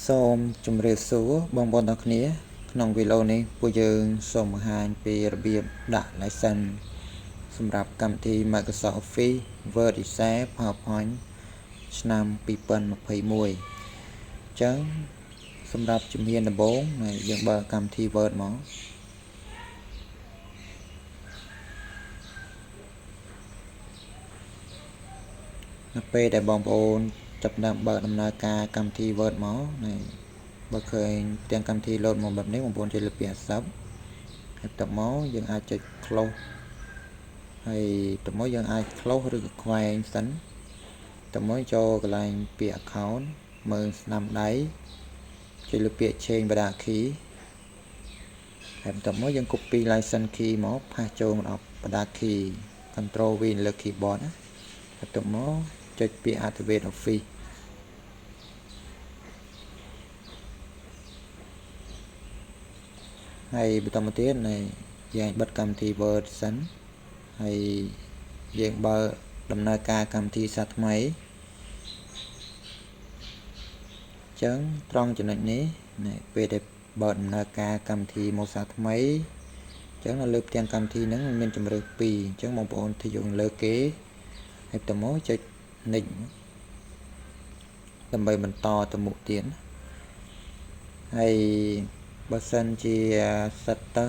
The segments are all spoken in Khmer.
សូមជម្រាបសួរបងប្អូនទាំងគ្នាក្នុងវីដេអូនេះពួកយើងសូមបង្ហាញពីរបៀបដាក់ license សម្រាប់កម្មវិធី Microsoft Office Word Excel PowerPoint ឆ្នាំ2021 អញ្ចឹងសម្រាប់ជំហានដំបូងយើងបើកកម្មវិធី Word មកនៅពេលដែលបងប្អូនចាប់ផ្ដើមបើកដំណើរការកម្មវិធី Word មកបើឃើញទាំងកម្មវិធី load មកបែបនេះបងប្អូនចុចលើពាក្យ Accept ហើយបន្ទាប់មកយើងអាចចុច Close ហើយបន្ទាប់មកយើងអាច Close ឬក៏ខ្វែងសិនបន្ទាប់មកចូលកន្លែងពាក្យ Account មើលស្នាមដៃចុចលើពាក្យ Change Data Key ហើយបន្ទាប់មកយើង copy license key មកផាសចូលមកដល់ Data Key Control V លើ keyboard ណាបន្ទាប់មកចុចពាក្យ Activate Office ហើយបន្តមកទៀតយើងបិទកម្មវិធី Word សិនហើយយើងបើកដំណើរការកម្មវិធីសាថ្មីអញ្ចឹងត្រង់ចំណុចនេះពេលដែលបើកដំណើរការកម្មវិធីមកសាថ្មីអញ្ចឹងនៅលើផ្ទាំងកម្មវិធីហ្នឹងមានជម្រើស2អញ្ចឹងបងប្អូនទីយកលើគេហើយបន្តមកចុច Next ដើម្បីបន្តទៅមុខទៀតហើយបើសិនជាសិតទៅ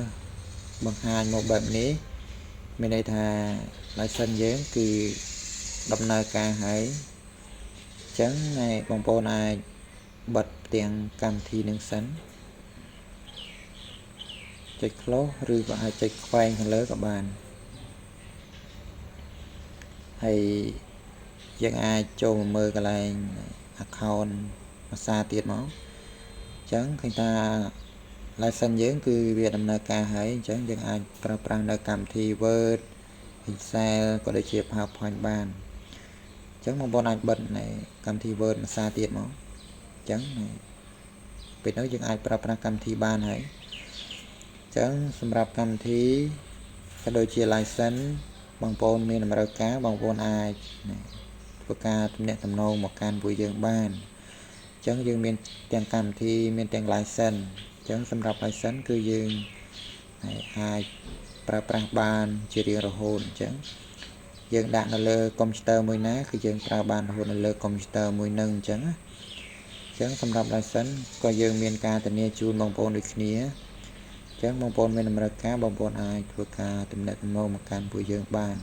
បង្ហាញមកបែបនេះមានន័យថា license យើងគឺដំណើរការហើយអញ្ចឹងបងប្អូនអាចបិទផ្ទាំងកម្មវិធីនឹងសិនចុច Close ឬក៏អាចចុចខ្វែងខាងលើក៏បានហើយយើងអាចចូលមកមើលកន្លែង account ភាសាទៀតមកអញ្ចឹងឃើញថា license យើងគឺវាដំណើរការហើយអញ្ចឹងយើងអាចប្រើប្រាស់នៅកម្មវិធី Word Excel ក៏ដូចជា PowerPoint បានអញ្ចឹងបងប្អូនអាចបិទកម្មវិធី Word ភាសាទៀតមកអញ្ចឹងពេលនោះយើងអាចប្រើប្រាស់កម្មវិធីបានហើយអញ្ចឹងសម្រាប់កម្មវិធីក៏ដូចជា license បងប្អូនមានតម្រូវការបងប្អូនអាចធ្វើការទំនាក់ទំនងមកកាន់ពួកយើងបានអញ្ចឹងយើងមានទាំងកម្មវិធីមានទាំង license អញ្ចឹងសម្រាប់ license គឺយើងអាចប្រើប្រាស់បានជារៀងរហូតអញ្ចឹងយើងដាក់នៅលើកុំព្យូទ័រមួយណាគឺយើងប្រើបានរហូតនៅលើកុំព្យូទ័រមួយនឹងអញ្ចឹងសម្រាប់ license ក៏យើងមានការធានាជូនបងប្អូនដូចគ្នាអញ្ចឹងបងប្អូនមានតម្រូវការបងប្អូនអាចធ្វើការទំនាក់ទំនងមកកាន់ពួកយើងបាន